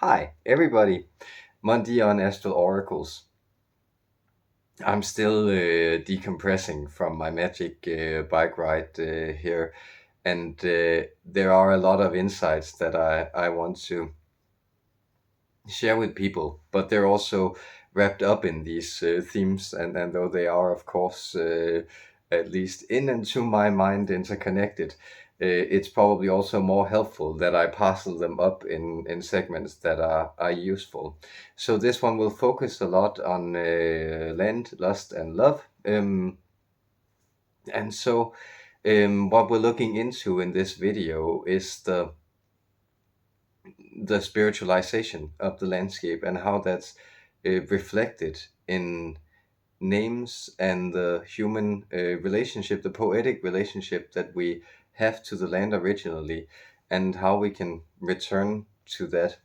Hi, everybody. Monday on Astral Oracles. I'm still decompressing from my magic bike ride here, and there are a lot of insights that I want to share with people, but they're also wrapped up in these themes, and though they are, of course, at least in and to my mind, interconnected, it's probably also more helpful that I parcel them up in segments that are useful. So this one will focus a lot on land, lust, and love. And so what we're looking into in this video is the spiritualization of the landscape and how that's reflected in names and the human relationship, the poetic relationship that we have to the land originally, and how we can return to that.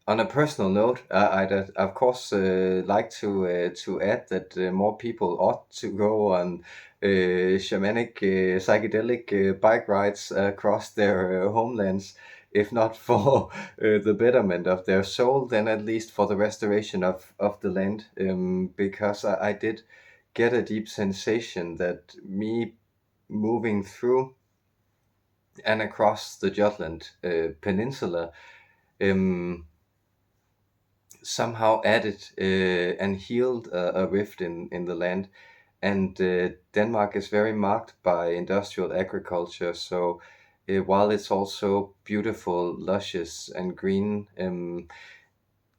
On a personal note, I'd of course like to add that more people ought to go on shamanic, psychedelic bike rides across their homelands, if not for the betterment of their soul, then at least for the restoration of the land. Because I did get a deep sensation that me moving through and across the Jutland Peninsula. Um, Somehow added and healed a rift in the land. And Denmark is very marked by industrial agriculture. So while it's also beautiful, luscious, and green,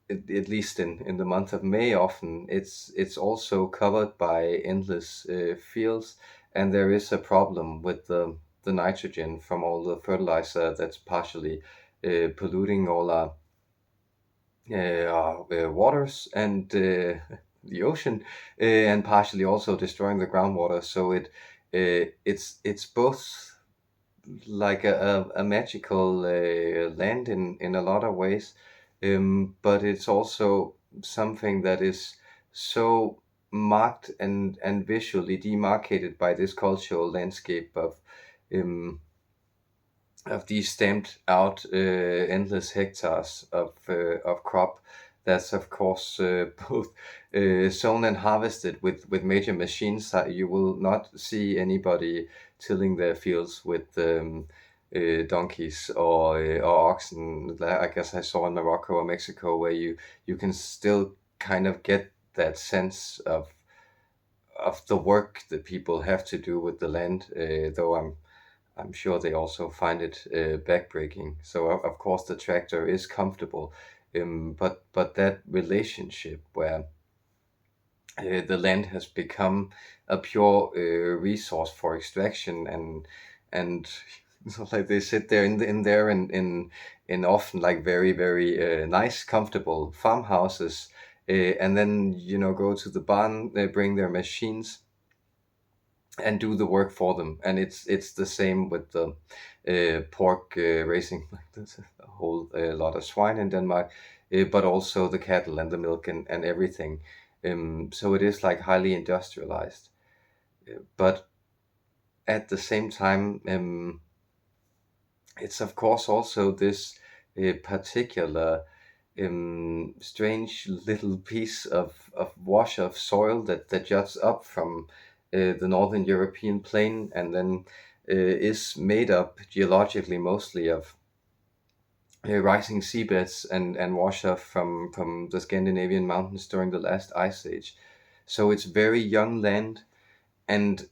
at least in the month of May, often it's also covered by endless fields, and there is a problem with the nitrogen from all the fertilizer that's partially polluting all our waters and the ocean, and partially also destroying the groundwater. So it's both like a magical land in a lot of ways, but it's also something that is so marked and visually demarcated by this cultural landscape um, of these stamped out endless hectares of crop that's of course both sown and harvested with major machines. You will not see anybody tilling their fields with donkeys or oxen. I guess I saw in Morocco or Mexico, where you can still kind of get that sense of the work that people have to do with the land, though I'm sure they also find it backbreaking. So of course the tractor is comfortable, but that relationship where the land has become a pure resource for extraction, and so like they sit there in there in often like very nice comfortable farmhouses, and then go to the barn, they bring their machines and do the work for them. And it's the same with the pork raising. Like there's a whole lot of swine in Denmark, but also the cattle and the milk and everything. So it is like highly industrialized, but at the same time, it's of course also this particular strange little piece of wash of soil that juts up from the northern European plain, and then is made up geologically mostly of rising seabeds and wash off from the Scandinavian mountains during the last ice age. So it's very young land, and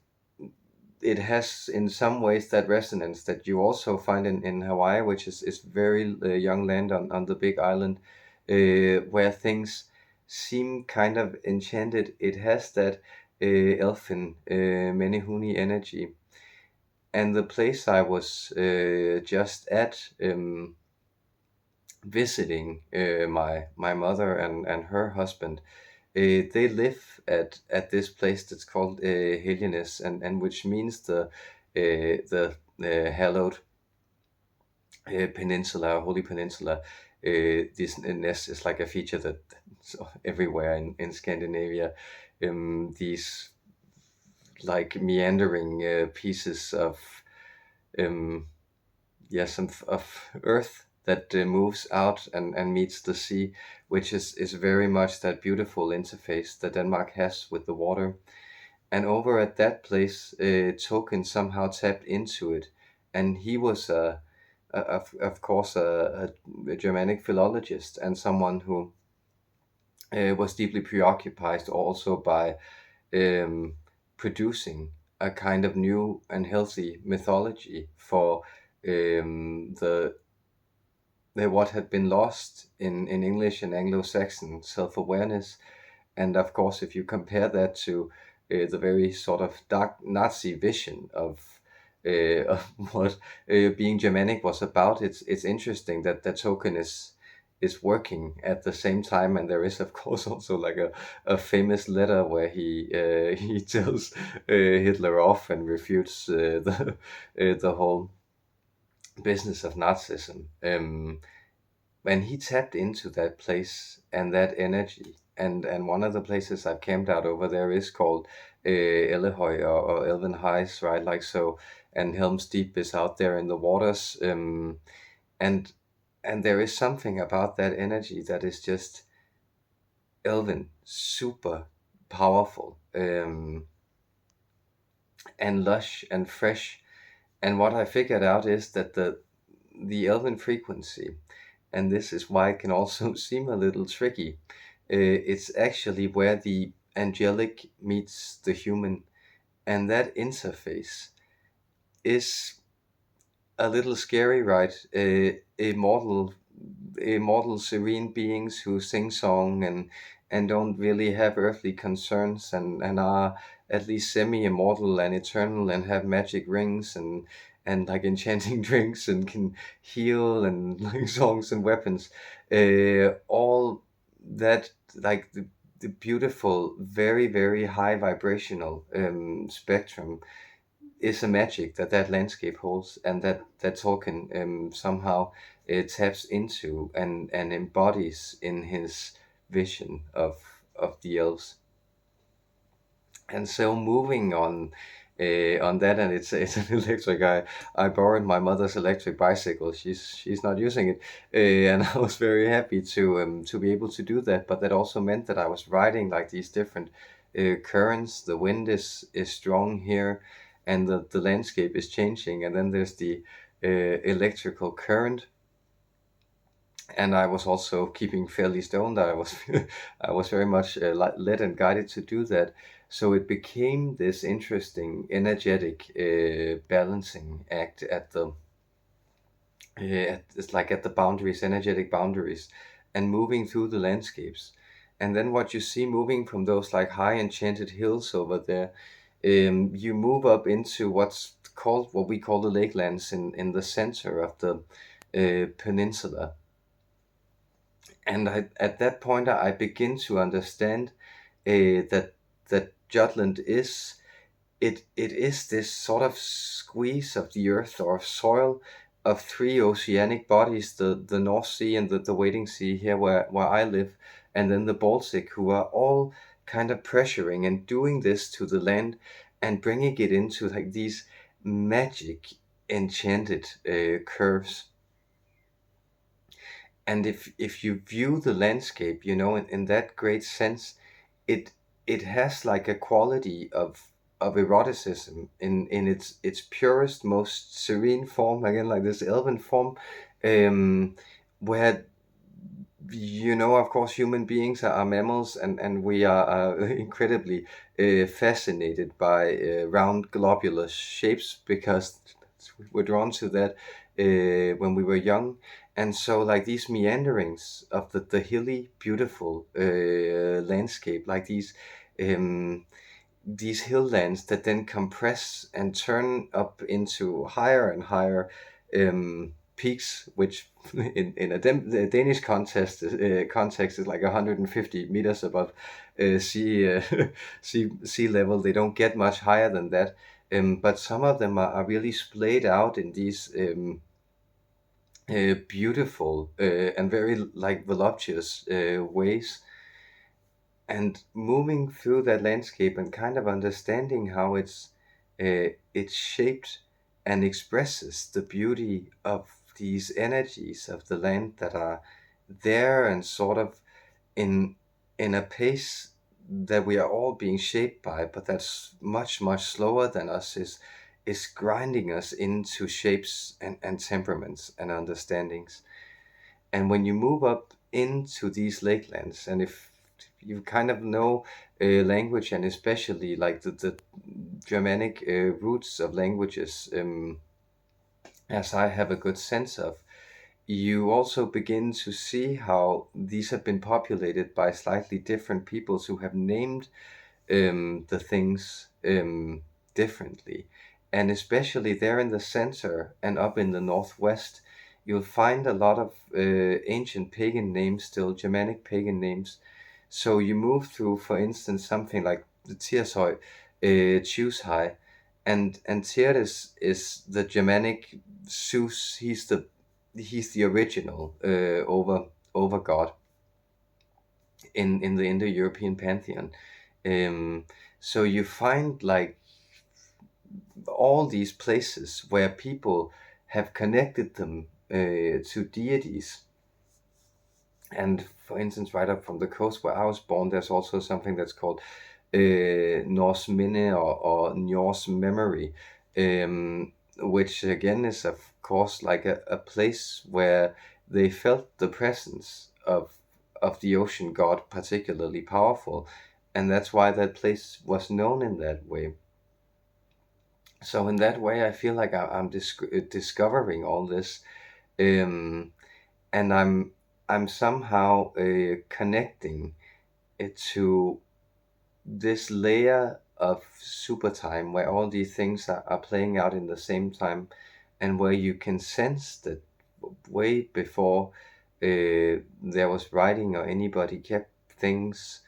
it has in some ways that resonance that you also find in Hawaii, which is very young land on the big island, where things seem kind of enchanted. It has that elfin Menehune energy. And the place I was just at, visiting my mother and her husband, they live at this place that's called Helgenes, and which means the hallowed peninsula, holy peninsula. This nest is like a feature that's everywhere in Scandinavia. These like meandering pieces of some of earth that moves out and meets the sea, which is very much that beautiful interface that Denmark has with the water. And over at that place, Tolkien somehow tapped into it, and he was of course a Germanic philologist and someone who was deeply preoccupied also by um, producing a kind of new and healthy mythology for the what had been lost in English and Anglo-Saxon self-awareness. And of course, if you compare that to the very sort of dark Nazi vision of what being Germanic was about, it's interesting that Tolkien is working at the same time. And there is, of course, also like a famous letter where he he tells Hitler off and refutes the whole business of Nazism. When he tapped into that place and that energy, and one of the places I've camped out over there is called Ellehoy, or Elven Heights, right? Like so, and Helm's Deep is out there in the waters, and there is something about that energy that is just Elven, super powerful, and lush and fresh. And what I figured out is that the Elven frequency, and this is why it can also seem a little tricky. It's actually where the angelic meets the human, and that interface is a little scary, right? Immortal, serene beings who sing song and don't really have earthly concerns, and are at least semi-immortal and eternal and have magic rings and like enchanting drinks and can heal and like songs and weapons. All that, like the beautiful, very, very high vibrational spectrum is a magic that that landscape holds, and that Tolkien somehow taps into and embodies in his vision of the elves. And so moving on that, and it's an electric. I borrowed my mother's electric bicycle. She's not using it, and I was very happy to be able to do that. But that also meant that I was riding like these different currents. The wind is strong here, and the landscape is changing. And then there's the electrical current, and I was also keeping fairly stoned. I was very much led and guided to do that. So it became this interesting, energetic balancing act it's like at the boundaries, energetic boundaries, and moving through the landscapes. And then what you see moving from those like high enchanted hills over there, you move up into what we call the lakelands in the center of the peninsula. And at that point, I begin to understand that Jutland it is this sort of squeeze of the earth or soil of three oceanic bodies: the North Sea and the Wading Sea here where I live, and then the Baltic, who are all kind of pressuring and doing this to the land and bringing it into like these magic enchanted curves. And if you view the landscape, in that great sense, it it has like a quality of eroticism in its purest, most serene form, again like this elven form, um where, of course, human beings are mammals, and we are incredibly fascinated by round globular shapes because we're drawn to that when we were young. And so, like these meanderings of the hilly, beautiful landscape, like um, these hill lands that then compress and turn up into higher and higher peaks, which in a Danish context is like 150 meters above sea level. They don't get much higher than that, but some of them are really splayed out in these beautiful and very like voluptuous ways. And moving through that landscape and kind of understanding how it's shaped and expresses the beauty of these energies of the land that are there and sort of in a pace that we are all being shaped by, but that's much much slower than us, is grinding us into shapes and temperaments and understandings. And when you move up into these lakelands, and if you kind of know language, and especially like the Germanic roots of languages, as I have a good sense of, you also begin to see how these have been populated by slightly different peoples who have named the things differently. And especially there in the center and up in the northwest, you'll find a lot of ancient pagan names, still Germanic pagan names. So you move through, for instance, something like the Tirshøj, High, and Tyr is the Germanic Zeus. He's the original over god in the Indo-European pantheon. So you find like all these places where people have connected them to deities. And for instance, right up from the coast where I was born, there's also something that's called Norse minne, or Norse memory, which again is of course like a place where they felt the presence of the ocean god particularly powerful, and that's why that place was known in that way. So in that way, I feel like I'm discovering all this, um, and I'm somehow connecting it to this layer of super time where all these things are playing out in the same time, and where you can sense that way before there was writing or anybody kept things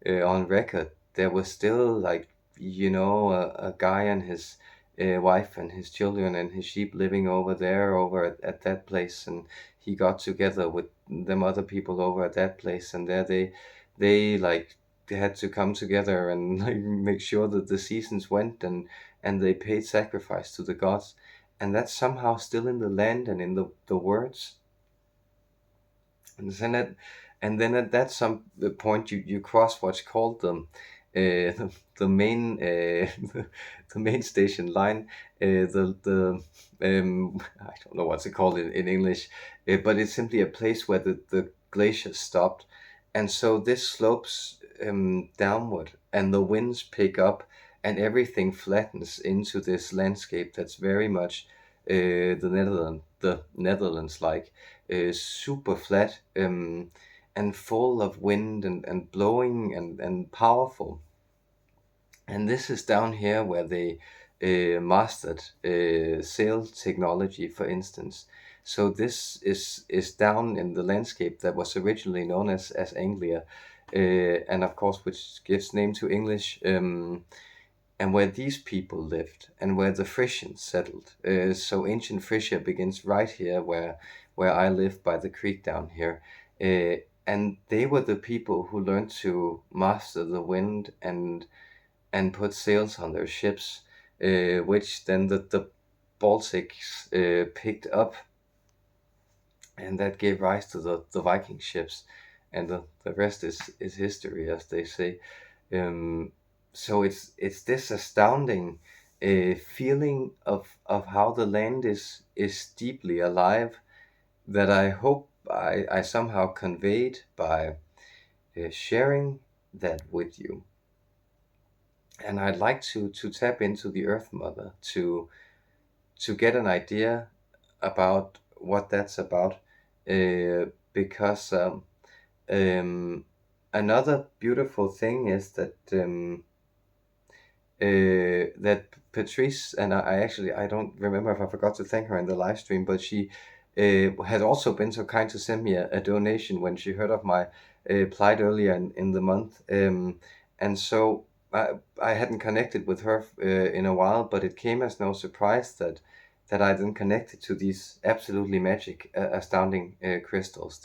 on record, there was still like, a guy and his wife and his children and his sheep living over there, over at that place, and he got together with them other people over at that place, and there they like they had to come together and like make sure that the seasons went, and they paid sacrifice to the gods, and that's somehow still in the land and in the words. And then at that some point you cross what's called the main the main station line, the I don't know what's it called in English, but it's simply a place where the glacier stopped, and so this slopes downward, and the winds pick up, and everything flattens into this landscape that's very much the Netherlands like, super flat, and full of wind and blowing and powerful. And this is down here where they mastered sail technology, for instance. So this is down in the landscape that was originally known as Anglia, and of course which gives name to English. And where these people lived, and where the Frisians settled. So ancient Frisia begins right here, where I live by the creek down here. And they were the people who learned to master the wind and put sails on their ships, which then the Baltics picked up, and that gave rise to the Viking ships, and the rest is history, as they say. Um, so it's this astounding feeling of how the land is deeply alive, that I hope I somehow conveyed by sharing that with you. And I'd like to tap into the Earth Mother to get an idea about what that's about, because um, another beautiful thing is that Patrice, and I don't remember if I forgot to thank her in the live stream, but she had also been so kind to send me a donation when she heard of my plight earlier in the month, and so I hadn't connected with her in a while, but it came as no surprise that I then connected to these absolutely magic, astounding crystals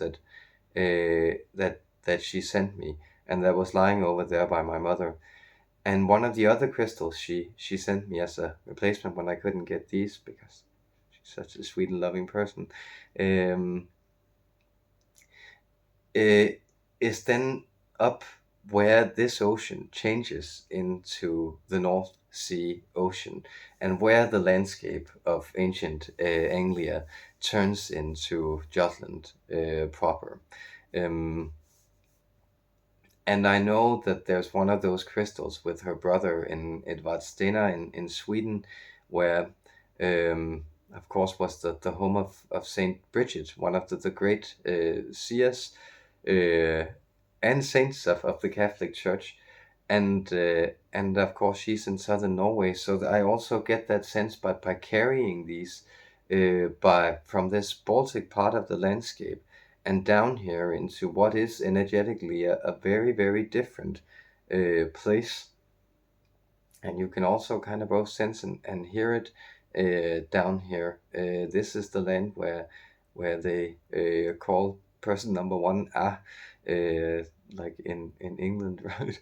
that she sent me, and that was lying over there by my mother. And one of the other crystals she sent me as a replacement when I couldn't get these, because such a sweet and loving person, um, eh, is then up where this ocean changes into the North Sea Ocean, and where the landscape of ancient Anglia turns into Jutland proper. Um, and I know that there's one of those crystals with her brother in Vadstena in Sweden, where, of course, was the home of Saint Bridget, one of the great seers uh, and saints of the Catholic Church. And of course, she's in southern Norway, so I also get that sense by carrying these by from this Baltic part of the landscape and down here into what is energetically a very, very different place. And you can also kind of both sense and hear it down here. This is the land where they call person number one like in England, right?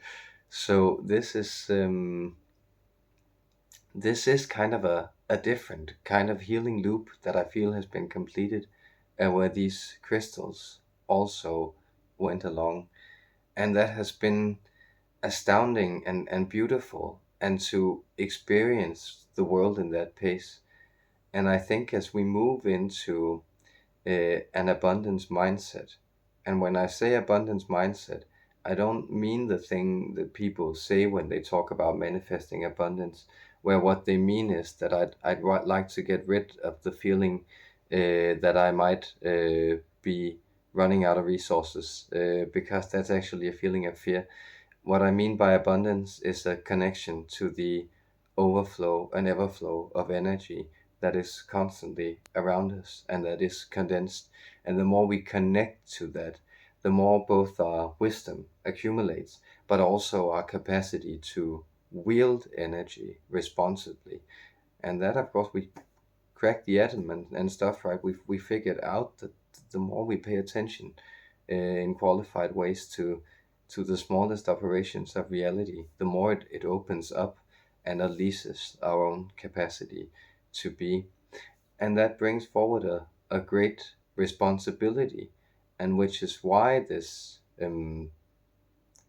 So this is kind of a different kind of healing loop that I feel has been completed, where these crystals also went along. And that has been astounding and beautiful, and to experience the world in that pace. And I think as we move into an abundance mindset. And when I say abundance mindset, I don't mean the thing that people say when they talk about manifesting abundance, where what they mean is that like to get rid of the feeling that I might be running out of resources, because that's actually a feeling of fear. What I mean by abundance is a connection to the overflow and everflow of energy that is constantly around us and that is condensed. And the more we connect to that, the more both our wisdom accumulates, but also our capacity to wield energy responsibly. And that, of course, we crack the atom and stuff, right? We figured out that the more we pay attention in qualified ways to the smallest operations of reality, the more it opens up and unleashes our own capacity to be. And that brings forward a great responsibility, and which is why this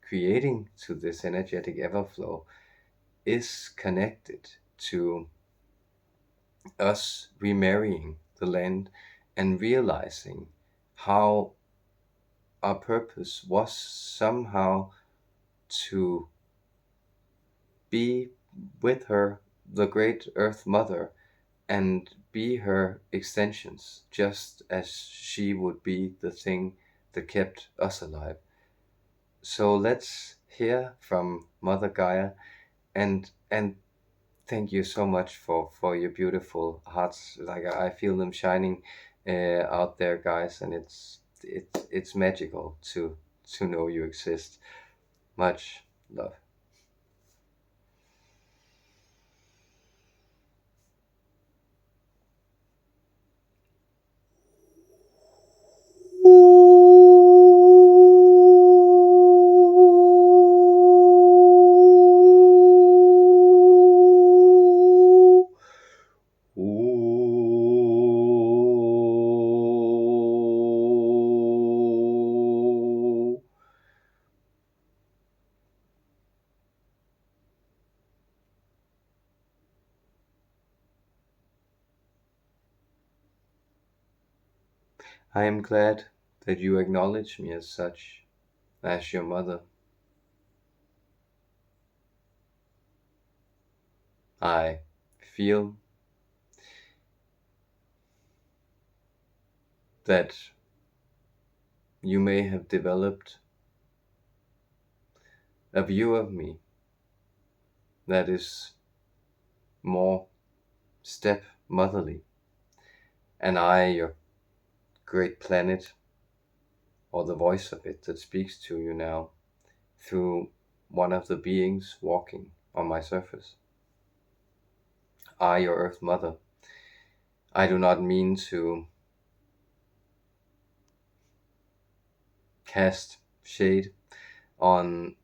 creating to this energetic everflow is connected to us remarrying the land and realizing how our purpose was somehow to be with her, the great Earth Mother, and be her extensions, just as she would be the thing that kept us alive. So let's hear from Mother Gaia, and thank you so much for your beautiful hearts. Like I feel them shining out there, guys, and it's magical to know you exist. Much love. I am glad that you acknowledge me as such, as your mother. I feel that you may have developed a view of me that is more step motherly, and I, your great planet, or the voice of it that speaks to you now through one of the beings walking on my surface. I, your Earth Mother. I do not mean to cast shade on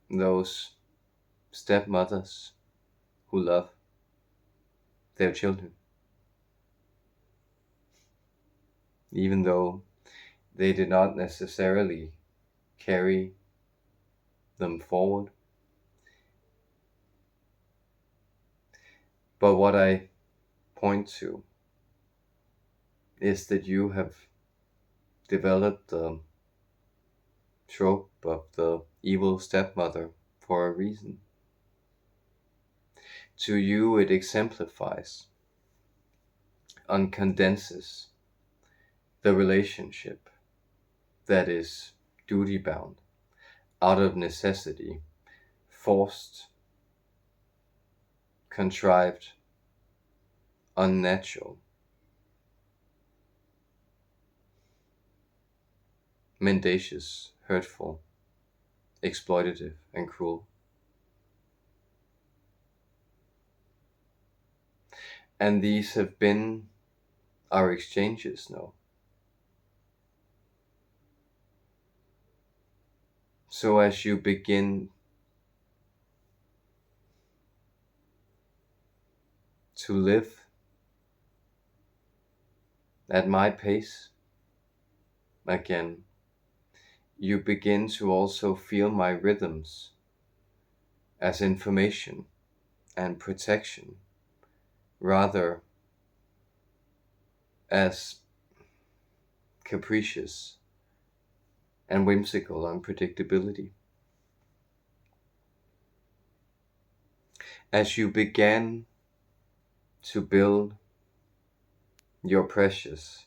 those stepmothers who love their children. even though they did not necessarily carry them forward. But what I point to is that you have developed the trope of the evil stepmother for a reason. To you, it exemplifies and condenses the relationship that is duty bound, out of necessity, forced, contrived, unnatural, mendacious, hurtful, exploitative, and cruel. And these have been our exchanges now. So as you begin to live at my pace again, you begin to also feel my rhythms as information and protection, rather as capricious and whimsical unpredictability. As you began to build your precious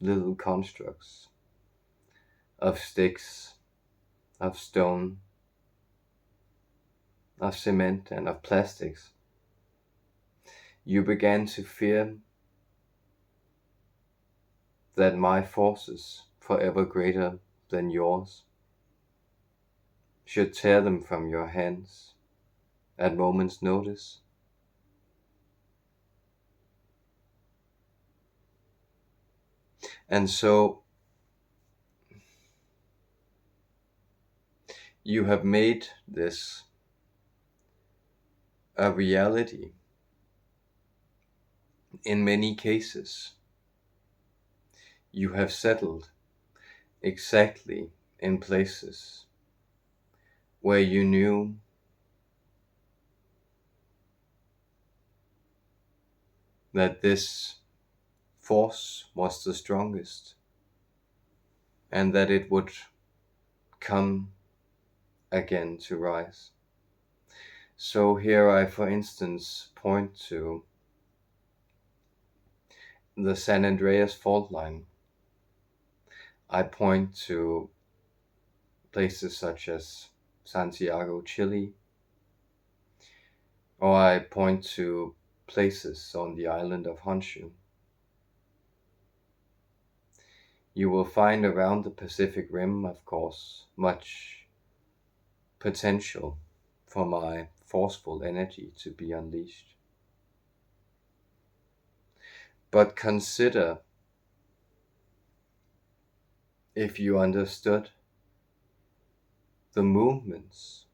little constructs of sticks, of stone, of cement, and of plastics, you began to fear that my forces, forever greater than yours, should tear them from your hands at moment's notice. And so you have made this a reality in many cases. You have settled exactly in places where you knew that this force was the strongest and that it would come again to rise. So here I, for instance, point to the San Andreas fault line. I point to places such as Santiago, Chile, or I point to places on the island of Honshu. You will find around the Pacific Rim, of course, much potential for my forceful energy to be unleashed. But consider if you understood the movements,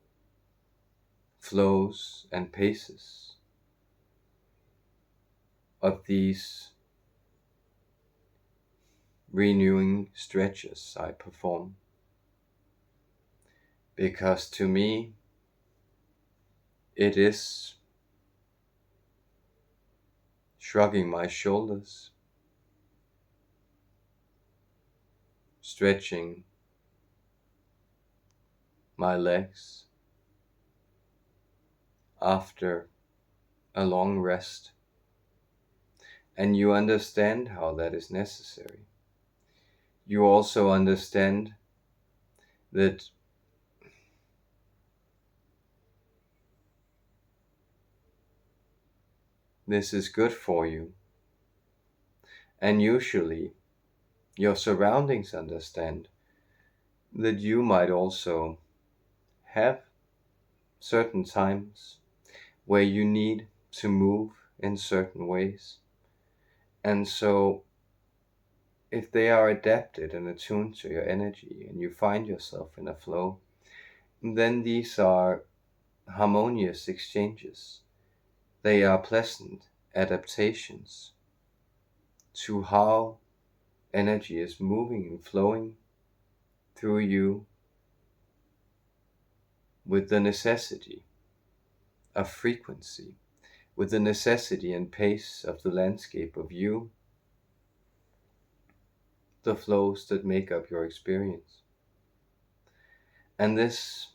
flows, and paces of these renewing stretches I perform. Because to me, it is shrugging my shoulders, stretching my legs after a long rest. And you understand how that is necessary. You also understand that this is good for you. And usually your surroundings understand that you might also have certain times where you need to move in certain ways. And so if they are adapted and attuned to your energy and you find yourself in a flow, then these are harmonious exchanges. They are pleasant adaptations to how energy is moving and flowing through you with the necessity of frequency, with the necessity and pace of the landscape of you, the flows that make up your experience. And this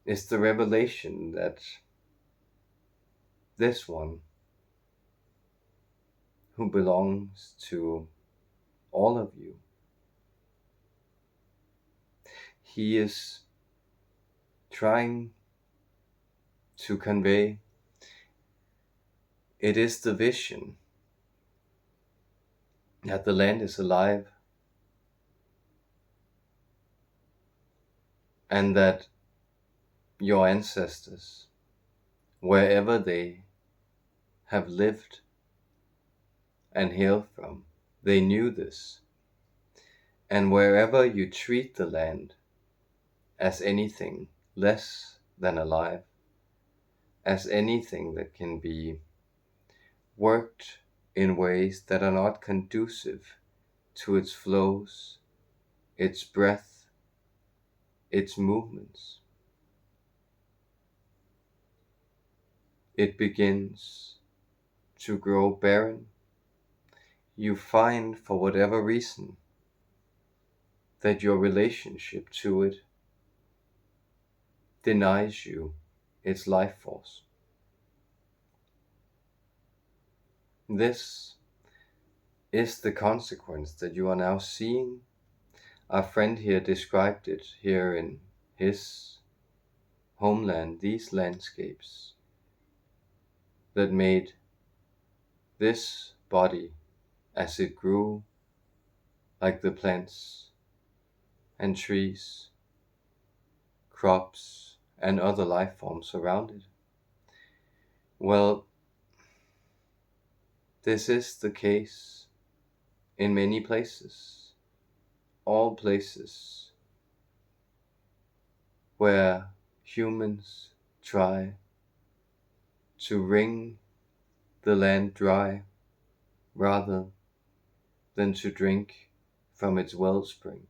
is the revelation that this one, who belongs to all of you, he is trying to convey. It is the vision that the land is alive, and that your ancestors, wherever they have lived and hailed from, they knew this. And wherever you treat the land as anything less than alive, as anything that can be worked in ways that are not conducive to its flows, its breath, its movements, it begins to grow barren. You find, for whatever reason, that your relationship to it denies you its life force. This is the consequence that you are now seeing. Our friend here described it here in his homeland, these landscapes that made this body, as it grew, like the plants and trees, crops, and other life forms around it. Well, this is the case in many places, all places where humans try to wring the land dry rather than to drink from its wellspring,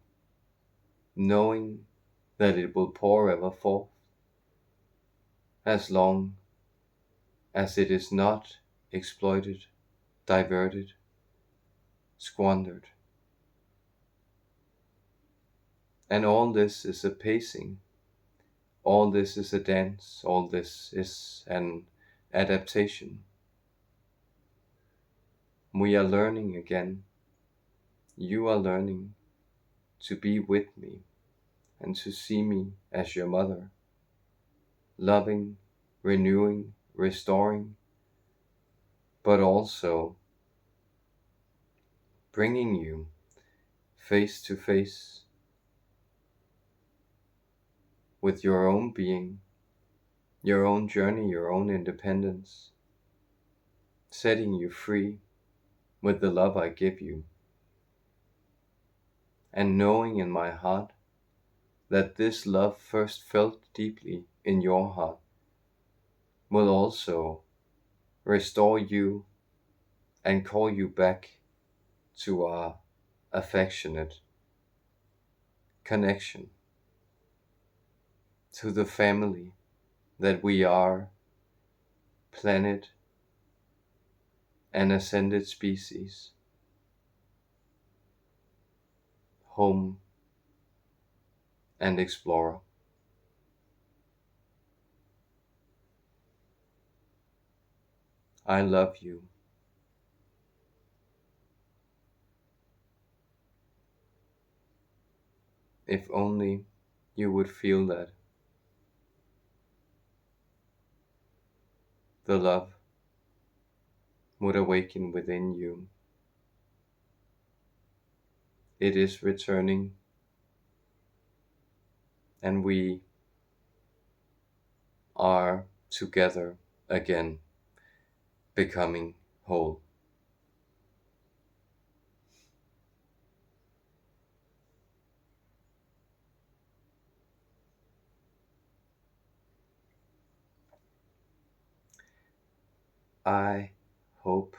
knowing that it will pour ever forth as long as it is not exploited, diverted, squandered. And all this is a pacing, all this is a dance, all this is an adaptation. We are learning again. You are learning to be with me and to see me as your mother, loving, renewing, restoring, but also bringing you face to face with your own being, your own journey, your own independence, setting you free with the love I give you, and knowing in my heart that this love first felt deeply in your heart will also restore you and call you back to our affectionate connection, to the family that we are, planet and ascended species, home and explorer. I love you. If only you would feel that the love would awaken within you. It is returning, and we are together again, becoming whole. I hope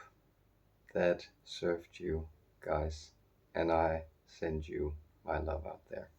that served you guys, and I send you my love out there.